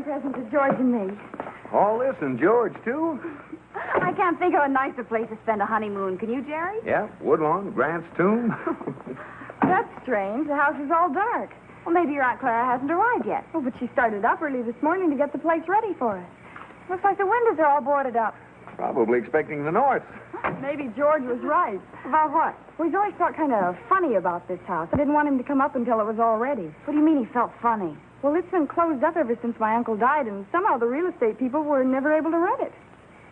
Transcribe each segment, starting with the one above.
Present to George and me. All this and George, too? I can't think of a nicer place to spend a honeymoon. Can you, Jerry? Yeah, Woodlawn, Grant's tomb. That's strange. The house is all dark. Well, maybe your Aunt Clara hasn't arrived yet. Oh, but she started up early this morning to get the place ready for us. Looks like the windows are all boarded up. Probably expecting the north. Maybe George was right. About what? Well, he's always felt kind of funny about this house. I didn't want him to come up until it was all ready. What do you mean he felt funny? Well, it's been closed up ever since my uncle died, and somehow the real estate people were never able to rent it.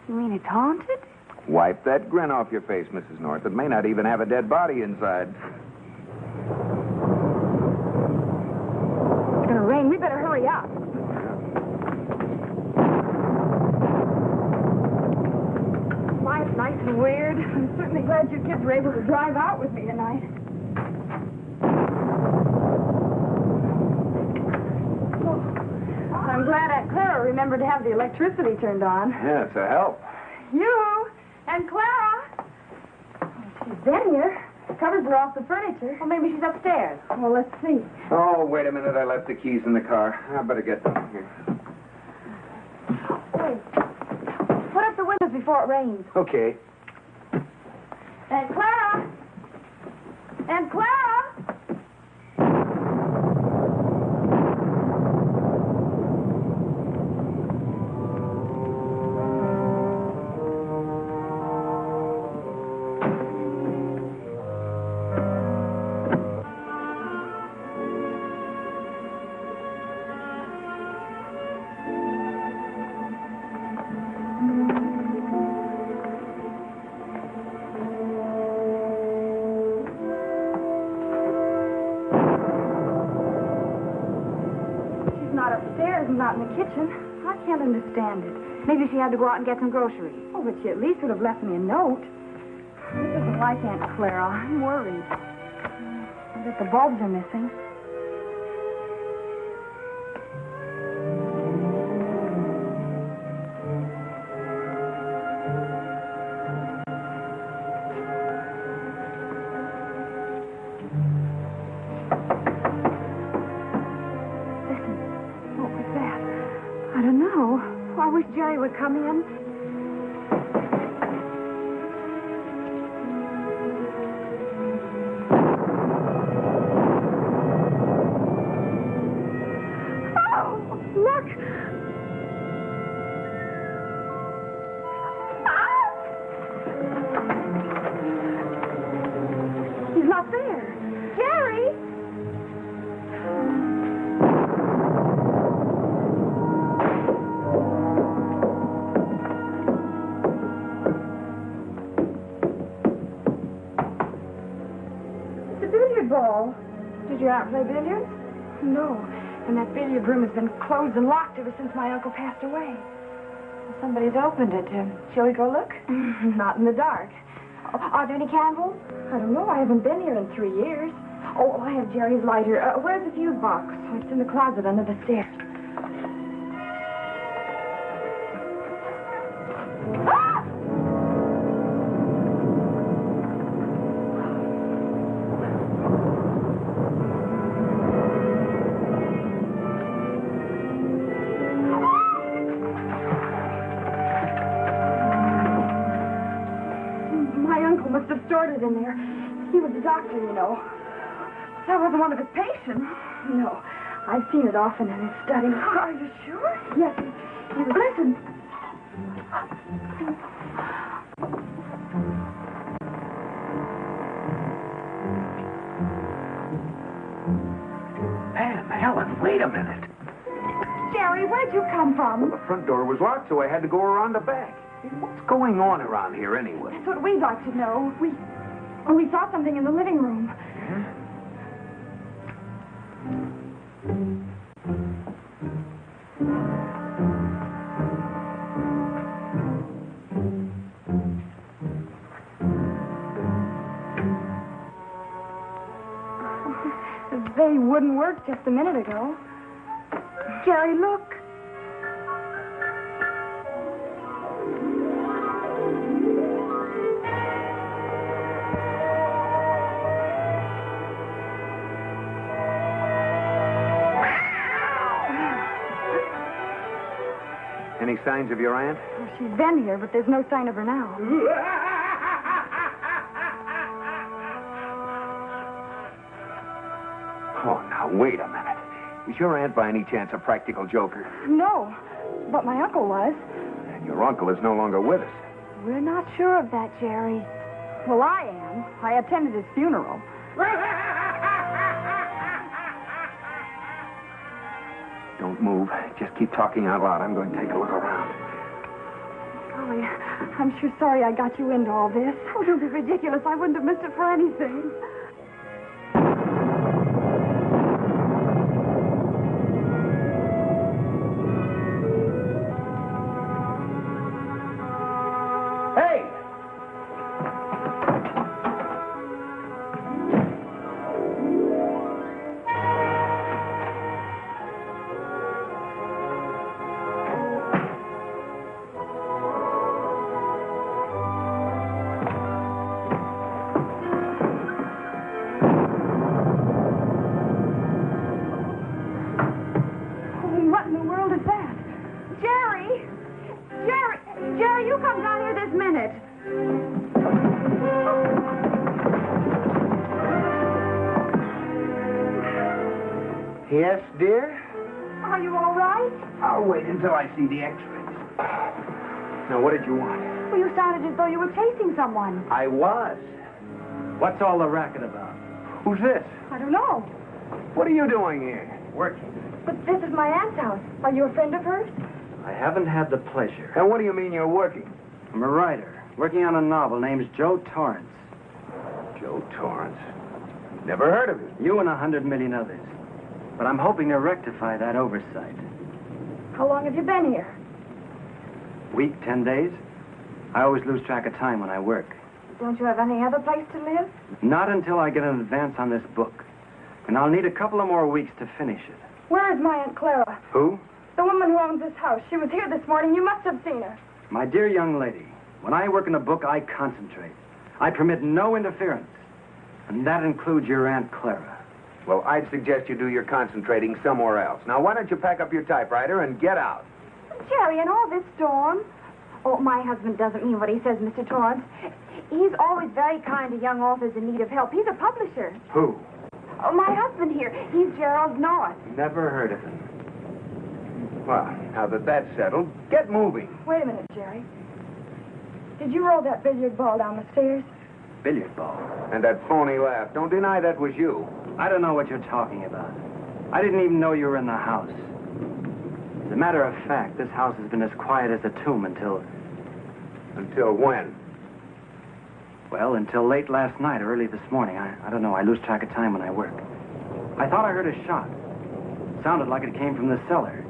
You mean it's haunted? Wipe that grin off your face, Mrs. North. It may not even have a dead body inside. It's going to rain. We better hurry up. Life's nice and weird. I'm certainly glad you kids were able to drive out with me tonight. I'm glad Aunt Clara remembered to have the electricity turned on. Yeah, it's a help. You and Clara. Oh, she's been here. The covers are off the furniture. Well, maybe she's upstairs. Well, let's see. Oh, wait a minute. I left the keys in the car. I better get them here. Wait. Put up the windows before it rains. Okay. Aunt Clara! Aunt Clara! Not in the kitchen. I can't understand it. Maybe she had to go out and get some groceries. Oh, but she at least would have left me a note. This isn't like Aunt Clara. I'm worried. I bet the bulbs are missing. Jerry would come in. Oh, look! Ah! He's not there. Jerry! Ball. Did your aunt play billiards? No. And that billiard room has been closed and locked ever since my uncle passed away. Well, somebody's opened it. Shall we go look? Not in the dark. Oh, are there any candles? I don't know. I haven't been here in 3 years. Oh, I have Jerry's lighter. Where's the fuse box? Oh, it's in the closet under the stairs. In there. He was a doctor, you know. That wasn't one of his patients. No. I've seen it often in his study. Are you sure? Yes. He was... Listen. Man, Helen, wait a minute. Jerry, where'd you come from? Well, the front door was locked, so I had to go around the back. What's going on around here anyway? That's what we'd like to know. We saw something in the living room. Yeah? wouldn't work just a minute ago. Jerry, look. Any signs of your aunt? Well, she's been here, but there's no sign of her now. Oh, now, wait a minute. Is your aunt by any chance a practical joker? No, but my uncle was. And your uncle is no longer with us. We're not sure of that, Jerry. Well, I am. I attended his funeral. Don't move. Just keep talking out loud. I'm going to take a look around. Golly, I'm sure sorry I got you into all this. Oh, don't be ridiculous. I wouldn't have missed it for anything. Hey! What in the world is that? Jerry! Jerry! Jerry, you come down here this minute. Yes, dear? Are you all right? I'll wait until I see the x-rays. Now, what did you want? Well, you sounded as though you were chasing someone. I was. What's all the racket about? Who's this? I don't know. What are you doing here? Working. But this is my aunt's house. Are you a friend of hers? I haven't had the pleasure. And what do you mean you're working? I'm a writer, working on a novel named Joe Torrance. Joe Torrance. Never heard of him. You and 100 million others. But I'm hoping to rectify that oversight. How long have you been here? Week, 10 days? I always lose track of time when I work. Don't you have any other place to live? Not until I get an advance on this book. And I'll need a couple of more weeks to finish it. Where is my Aunt Clara? Who? The woman who owns this house. She was here this morning. You must have seen her. My dear young lady, when I work in a book, I concentrate. I permit no interference. And that includes your Aunt Clara. Well, I'd suggest you do your concentrating somewhere else. Now, why don't you pack up your typewriter and get out? Jerry, in all this storm? Oh, my husband doesn't mean what he says, Mr. Torrance. He's always very kind to young authors in need of help. He's a publisher. Who? Oh, my husband here. He's Gerald North. Never heard of him. Well, now that that's settled, get moving. Wait a minute, Jerry. Did you roll that billiard ball down the stairs? Billiard ball. And that phony laugh. Don't deny that was you. I don't know what you're talking about. I didn't even know you were in the house. As a matter of fact, this house has been as quiet as a tomb until... Until when? Well, until late last night or early this morning. I don't know. I lose track of time when I work. I thought I heard a shot. It sounded like it came from the cellar.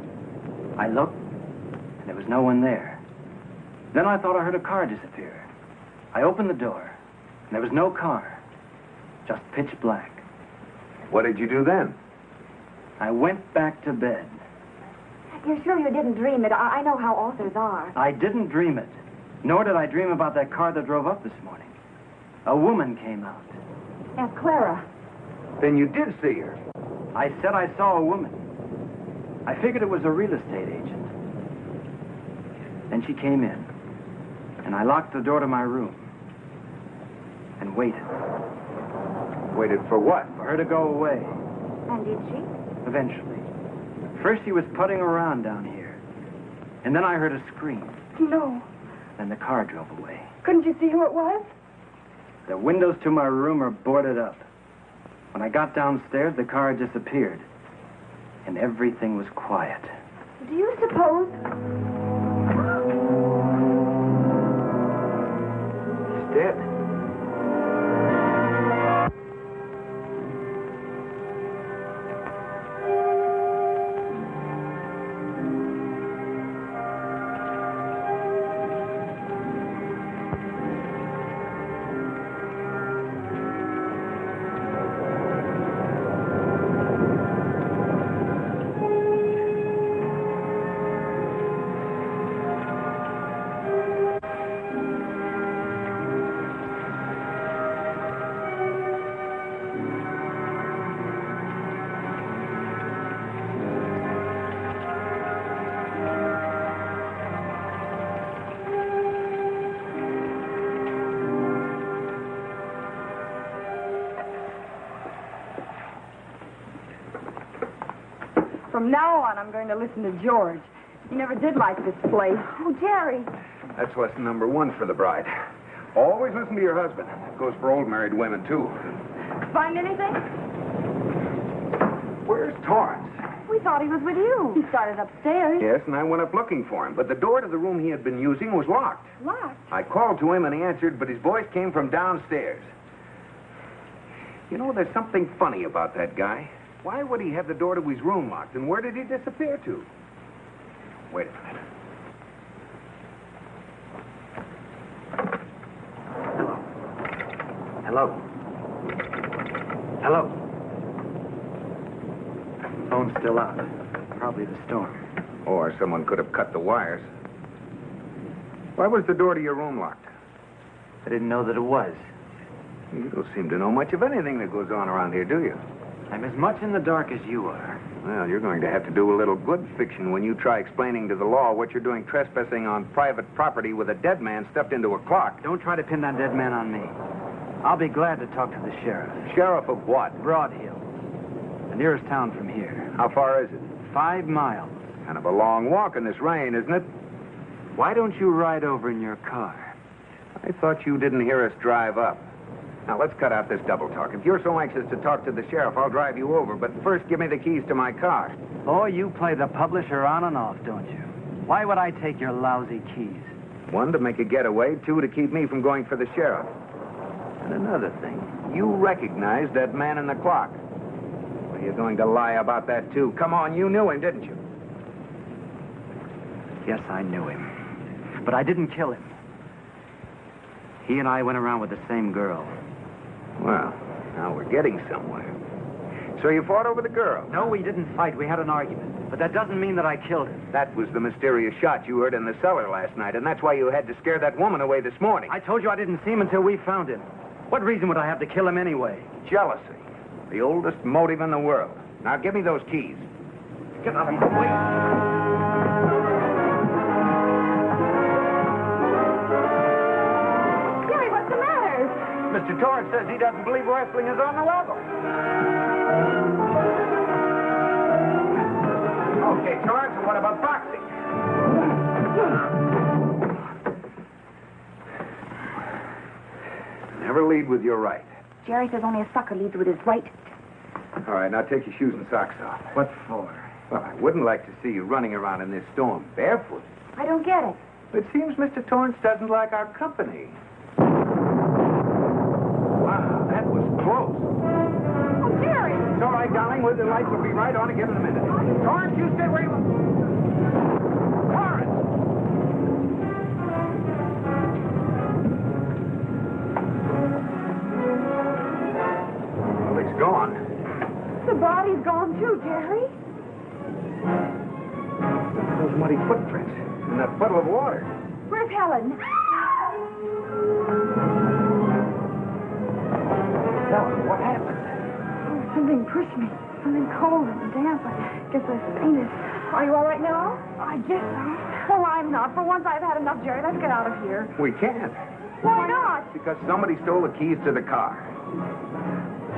I looked, and there was no one there. Then I thought I heard a car disappear. I opened the door, and there was no car. Just pitch black. What did you do then? I went back to bed. You're sure you didn't dream it? I know how authors are. I didn't dream it. Nor did I dream about that car that drove up this morning. A woman came out. Aunt Clara. Then you did see her. I said I saw a woman. I figured it was a real estate agent. Then she came in, and I locked the door to my room and waited. Waited for what? For her to go away. And did she? Eventually. First she was putting around down here. And then I heard a scream. No. Then the car drove away. Couldn't you see who it was? The windows to my room are boarded up. When I got downstairs, the car had disappeared. And everything was quiet. Do you suppose... He's dead. From now on, I'm going to listen to George. He never did like this place. Oh, Jerry. That's lesson number 1 for the bride. Always listen to your husband. That goes for old married women, too. Find anything? Where's Torrance? We thought he was with you. He started upstairs. Yes, and I went up looking for him, but the door to the room he had been using was locked. Locked? I called to him and he answered, but his voice came from downstairs. You know, there's something funny about that guy. Why would he have the door to his room locked, and where did he disappear to? Wait a minute. Hello. Hello. Phone's still out. Probably the storm. Or someone could have cut the wires. Why was the door to your room locked? I didn't know that it was. You don't seem to know much of anything that goes on around here, do you? I'm as much in the dark as you are. Well, you're going to have to do a little good fiction when you try explaining to the law what you're doing trespassing on private property with a dead man stuffed into a clock. Don't try to pin that dead man on me. I'll be glad to talk to the sheriff. Sheriff of what? Broad Hills. The nearest town from here. How far is it? 5 miles. Kind of a long walk in this rain, isn't it? Why don't you ride over in your car? I thought you didn't hear us drive up. Now, let's cut out this double talk. If you're so anxious to talk to the sheriff, I'll drive you over. But first, give me the keys to my car. Oh, you play the publisher on and off, don't you? Why would I take your lousy keys? 1, to make a getaway. 2, to keep me from going for the sheriff. And another thing, you recognize that man in the clock. Well, you're going to lie about that, too. Come on, you knew him, didn't you? Yes, I knew him. But I didn't kill him. He and I went around with the same girl. Well, now we're getting somewhere. So you fought over the girl? No, we didn't fight. We had an argument. But that doesn't mean that I killed him. That was the mysterious shot you heard in the cellar last night, and that's why you had to scare that woman away this morning. I told you I didn't see him until we found him. What reason would I have to kill him anyway? Jealousy. The oldest motive in the world. Now give me those keys. Get out of my way. Mr. Torrance says he doesn't believe wrestling is on the level. Okay, Torrance, and what about boxing? Never lead with your right. Jerry says only a sucker leads with his right. All right, now take your shoes and socks off. What for? Well, I wouldn't like to see you running around in this storm barefoot. I don't get it. It seems Mr. Torrance doesn't like our company. Wow, that was close. Oh, Jerry! It's all right, darling. Well, the lights will be right on again in a minute. Torrance, you stay where you are. Torrance! Well, he's gone. The body's gone too, Jerry. Those muddy footprints in that puddle of water. Where's Helen? Helen, what happened? Oh, something pushed me. Something cold and damp. I guess I fainted. Are you all right now? I guess so. Well, I'm not. For once, I've had enough, Jerry. Let's get out of here. We can't. Why not? Because somebody stole the keys to the car.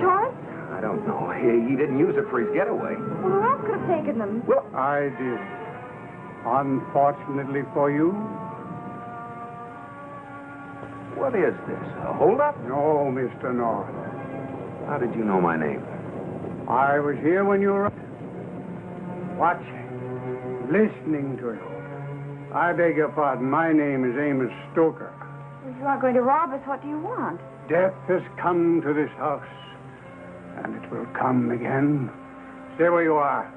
Torrance? I don't know. He didn't use it for his getaway. Well, who else could have taken them? Well, I did. Unfortunately for you. what is this? A holdup? No, Mr. North. How did you know my name? I was here when you were watching, listening to you. I beg your pardon. My name is Amos Stoker. If you are going to rob us, what do you want? Death has come to this house, and it will come again. Stay where you are.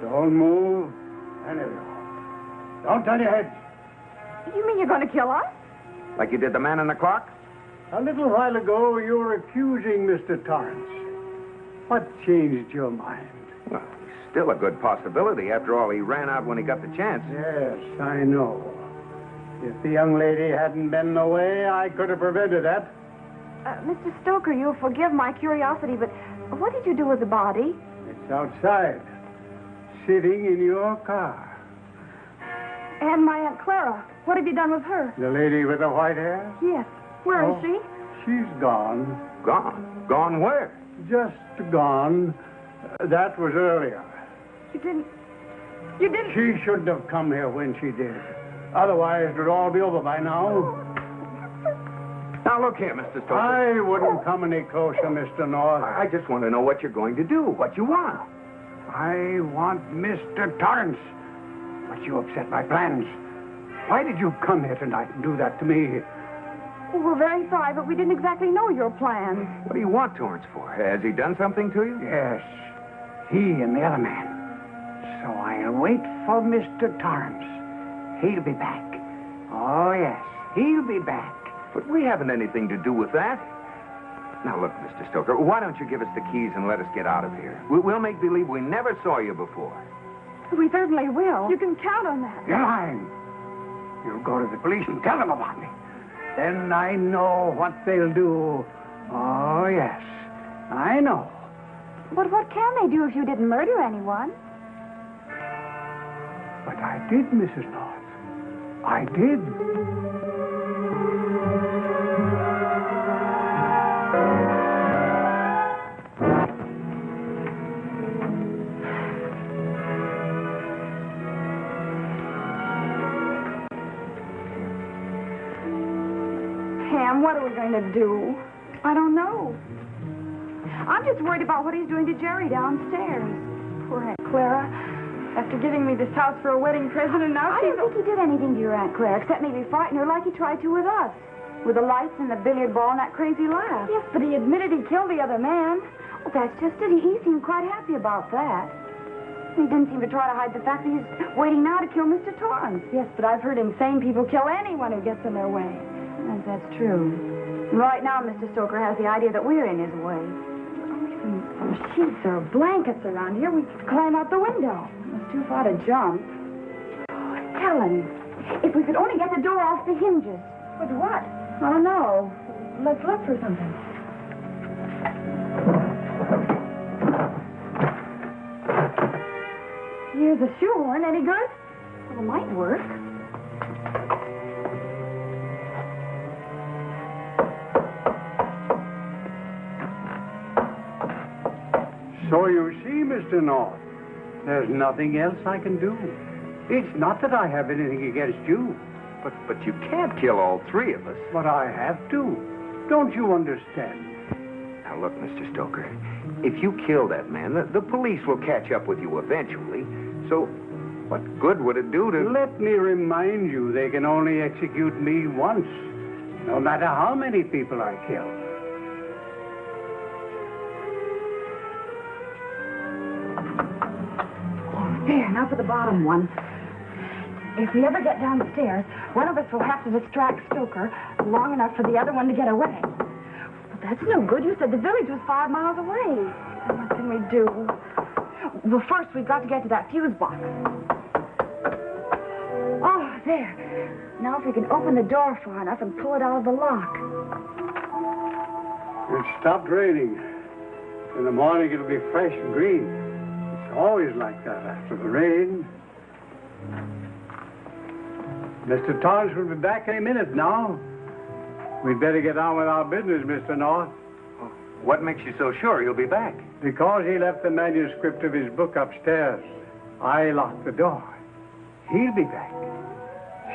Don't move, any of you. Don't turn your heads. You mean you're going to kill us? Like you did the man in the clock? A little while ago, you were accusing Mr. Torrance. What changed your mind? Well, still a good possibility. After all, he ran out when he got the chance. Yes, I know. If the young lady hadn't been away, I could have prevented that. Mr. Stoker, you'll forgive my curiosity, but what did you do with the body? It's outside, sitting in your car. And my Aunt Clara. What have you done with her? The lady with the white hair? Yes. Where is she? She's gone. Gone? Gone where? Just gone. That was earlier. You didn't... You didn't... She shouldn't have come here when she did. Otherwise, it would all be over by now. Now, look here, Mr. Stoker. I wouldn't come any closer, Mr. North. I just want to know what you're going to do, what you want. I want Mr. Torrance. But you upset my plans. Why did you come here tonight and do that to me? Well, we're very sorry, but we didn't exactly know your plans. What do you want Torrance for? Has he done something to you? Yes, he and the other man. So I'll wait for Mr. Torrance. He'll be back. Oh, yes, he'll be back. But we haven't anything to do with that. Now, look, Mr. Stoker, why don't you give us the keys and let us get out of here? We'll make believe we never saw you before. We certainly will. You can count on that. You're lying. You'll go to the police and tell them about me. Then I know what they'll do. Oh, yes, I know. But what can they do if you didn't murder anyone? But I did, Mrs. North. I did. Pam, what are we going to do? I don't know. I'm just worried about what he's doing to Jerry downstairs. Poor Aunt Clara. After giving me this house for a wedding present, and now I don't think he did anything to your Aunt Clara, except maybe frighten her like he tried to with us. With the lights and the billiard ball and that crazy laugh. Yes, but he admitted he killed the other man. Well, that's just it. He seemed quite happy about that. He didn't seem to try to hide the fact that he's waiting now to kill Mr. Torrance. Yes, but I've heard insane people kill anyone who gets in their way. Yes, that's true. Right now, Mr. Stoker has the idea that we're in his way. Some sheets or blankets around here. We could climb out the window. It's too far to jump. Helen, if we could only get the door off the hinges. With what? I don't know. Let's look for something. Here's a shoehorn. Any good? Well, it might work. So you see, Mr. North, there's nothing else I can do. It's not that I have anything against you. But you can't kill all three of us. But I have to. Don't you understand? Now, look, Mr. Stoker, if you kill that man, the police will catch up with you eventually. So what good would it do to... Let me remind you, they can only execute me once, no matter how many people I kill. There, now for the bottom one. If we ever get downstairs, one of us will have to distract Stoker long enough for the other one to get away. But that's no good. You said the village was 5 miles away. So what can we do? Well, first we've got to get to that fuse box. Oh, there. Now if we can open the door far enough and pull it out of the lock. It stopped raining. In the morning it'll be fresh and green. It's always like that after the rain. Mr. Torrance will be back any minute now. We'd better get on with our business, Mr. North. What makes you so sure he'll be back? Because he left the manuscript of his book upstairs. I locked the door. He'll be back.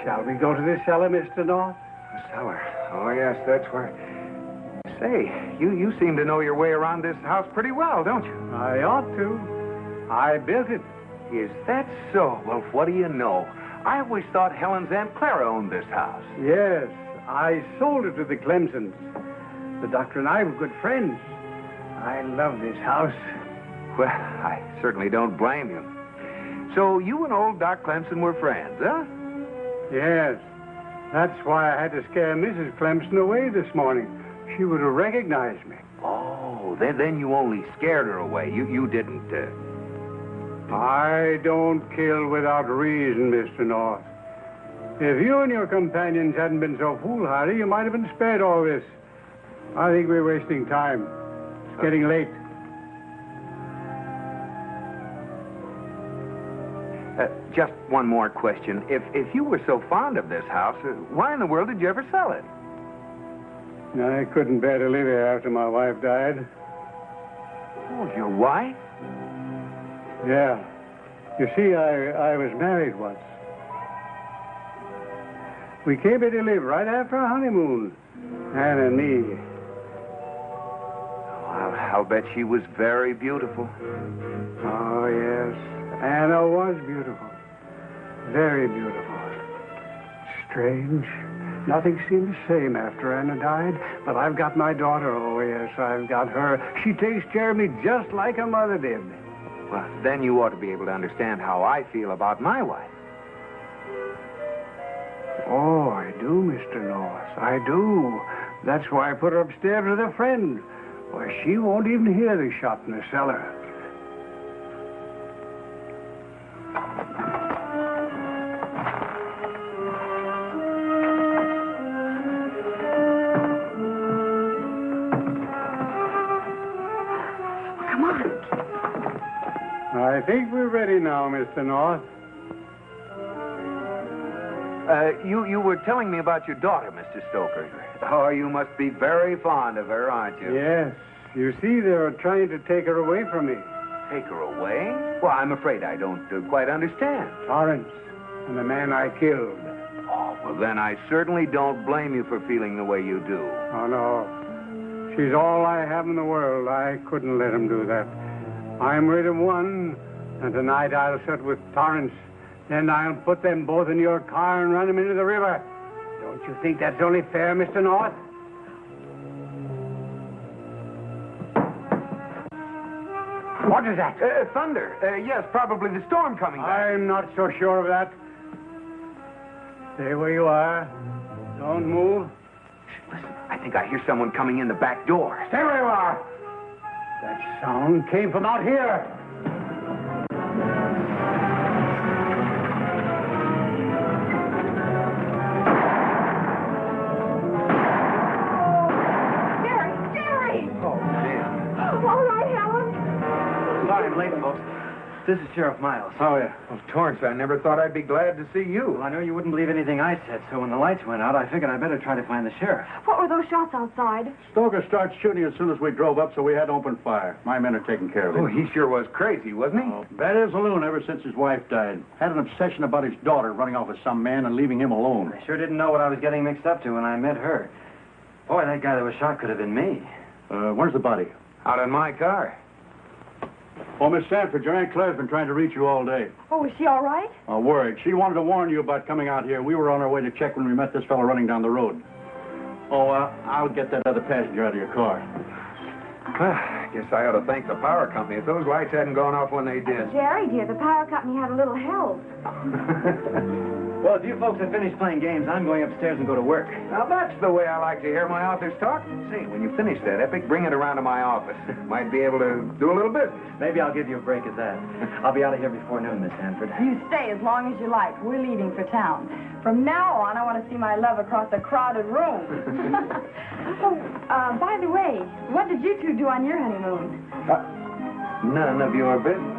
Shall we go to the cellar, Mr. North? The cellar? Oh, yes, that's where... Say, you seem to know your way around this house pretty well, don't you? I ought to. I built it. Is that so? Well, what do you know? I always thought Helen's Aunt Clara owned this house. Yes, I sold it to the Clemsons. The doctor and I were good friends. I love this house. Well, I certainly don't blame you. So you and old Doc Clemson were friends, huh? Yes. That's why I had to scare Mrs. Clemson away this morning. She would have recognized me. Oh, then you only scared her away. You didn't, I don't kill without reason, Mr. North. If you and your companions hadn't been so foolhardy, you might have been spared all this. I think we're wasting time. It's getting late. Just one more question. If you were so fond of this house, why in the world did you ever sell it? I couldn't bear to live here after my wife died. Oh, your wife? Yeah. You see, I was married once. We came here to live right after our honeymoon, Anne and me. I'll bet she was very beautiful. Oh, yes. Anna was beautiful. Very beautiful. Strange. Nothing seemed the same after Anna died, but I've got my daughter. Oh, yes, I've got her. She takes care of me just like her mother did. Well, then you ought to be able to understand how I feel about my wife. Oh, I do, Mr. North. I do. That's why I put her upstairs with a friend. Why, she won't even hear the shot in the cellar. Come on. I think we're ready now, Mr. North. You were telling me about your daughter, Mr. Stoker. Oh, you must be very fond of her, aren't you? Yes. You see, they're trying to take her away from me. Take her away? Well, I'm afraid I don't quite understand. Torrance and the man I killed. Oh, well, then I certainly don't blame you for feeling the way you do. Oh, no. She's all I have in the world. I couldn't let him do that. I'm rid of one, and tonight I'll sit with Torrance. Then I'll put them both in your car and run them into the river. Don't you think that's only fair, Mr. North? What is that? Thunder. Yes, probably the storm coming back. I'm not so sure of that. Stay where you are. Don't move. Listen, I think I hear someone coming in the back door. Stay where you are. That sound came from out here. All right, Helen. Sorry I'm late, folks. This is Sheriff Miles. Oh, yeah. Well, Torrance, I never thought I'd be glad to see you. Well, I know you wouldn't believe anything I said, so when the lights went out, I figured I'd better try to find the sheriff. What were those shots outside? Stoker started shooting as soon as we drove up, so we had to open fire. My men are taking care of it. Oh, he sure was crazy, wasn't he? Oh, bad as a loon ever since his wife died. Had an obsession about his daughter running off with some man and leaving him alone. I sure didn't know what I was getting mixed up to when I met her. Boy, that guy that was shot could have been me. Where's the body? Out in my car. Oh, Miss Sanford, your Aunt Claire's been trying to reach you all day. Oh, is she all right? Worried. She wanted to warn you about coming out here. We were on our way to check when we met this fellow running down the road. Oh, I'll get that other passenger out of your car. I guess I ought to thank the power company if those lights hadn't gone off when they did. Jerry, dear, the power company had a little help. Well, if you folks have finished playing games, I'm going upstairs and go to work. Now, that's the way I like to hear my authors talk. Say, when you finish that epic, bring it around to my office. Might be able to do a little business. Maybe I'll give you a break at that. I'll be out of here before noon, Miss Sanford. You stay as long as you like. We're leaving for town. From now on, I want to see my love across a crowded room. By the way, what did you two do on your honeymoon? None of your business.